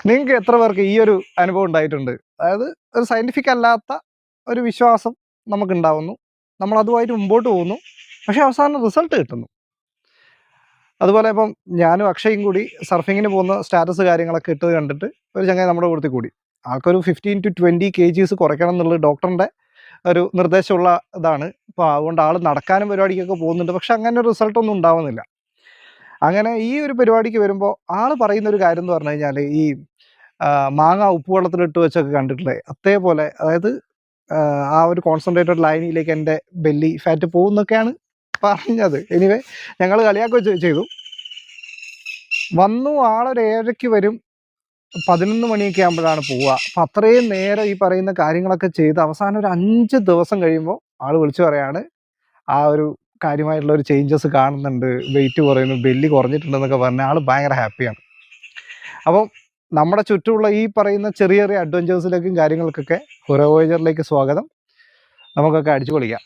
നിങ്ങൾക്ക് എത്ര പേർക്ക് ഈ ഒരു അനുഭവം ഉണ്ടായിട്ടുണ്ട്? അതായത് ഒരു സയൻറ്റിഫിക് അല്ലാത്ത ഒരു വിശ്വാസം നമുക്കുണ്ടാവുന്നു. നമ്മൾ അതുമായിട്ട് മുമ്പോട്ട് പോകുന്നു. പക്ഷേ അവസാനം റിസൾട്ട് കിട്ടുന്നു. അതുപോലെ ഇപ്പം ഞാനും അക്ഷയും കൂടി സർഫിങ്ങിന് പോകുന്ന സ്റ്റാറ്റസ് കാര്യങ്ങളൊക്കെ ഇട്ടത് കണ്ടിട്ട് ഒരു ചങ്ങായി നമ്മുടെ കൂട്ടത്തിൽ കൂടി. ആൾക്കൊരു 15-20 kgs കുറയ്ക്കണം എന്നുള്ളത് ഡോക്ടറിൻ്റെ ഒരു നിർദ്ദേശമുള്ള ഇതാണ്. അപ്പോൾ അതുകൊണ്ട് ആൾ നടക്കാനും പരിപാടിക്കൊക്കെ പോകുന്നുണ്ട്. പക്ഷെ അങ്ങനെ ഒരു റിസൾട്ടൊന്നും ഉണ്ടാവുന്നില്ല. അങ്ങനെ ഈ ഒരു പരിപാടിക്ക് വരുമ്പോൾ ആൾ പറയുന്നൊരു കാര്യം എന്ന് പറഞ്ഞു കഴിഞ്ഞാൽ ഈ മാങ്ങ ഉപ്പുവെള്ളത്തിലിട്ട് വെച്ചൊക്കെ കണ്ടിട്ടില്ലേ? അതേപോലെ അതായത് ആ ഒരു കോൺസെൻട്രേറ്റഡ് ലൈനിലേക്ക് എൻ്റെ ബെല്ലി ഫാറ്റ് പോകുന്നൊക്കെയാണ് പറഞ്ഞത്. എനിവേ ഞങ്ങൾ കളിയാക്കുകയും ചെയ്തു. വന്നു ആളൊരു 7:00-ക്ക് വരും, 11 മണിയൊക്കെ ആകുമ്പോഴാണ് പോവുക. അപ്പം അത്രയും നേരം ഈ പറയുന്ന കാര്യങ്ങളൊക്കെ ചെയ്ത് അവസാനം ഒരു 5 ദിവസം കഴിയുമ്പോൾ ആൾ വിളിച്ചു പറയാണ് ആ ഒരു കാര്യമായിട്ടുള്ള ഒരു ചേഞ്ചസ് കാണുന്നുണ്ട്, വെയിറ്റ് കുറയുന്നു, ബെല്ലി കുറഞ്ഞിട്ടുണ്ടെന്നൊക്കെ പറഞ്ഞാൽ ആൾ ഭയങ്കര ഹാപ്പിയാണ്. അപ്പം നമ്മുടെ ചുറ്റുമുള്ള ഈ പറയുന്ന ചെറിയ ചെറിയ അഡ്വഞ്ചേഴ്സിലേക്കും കാര്യങ്ങൾക്കൊക്കെ ഹൊറോവോയേജറിലേക്ക് സ്വാഗതം. നമുക്കൊക്കെ അടിച്ചു പൊളിക്കാം.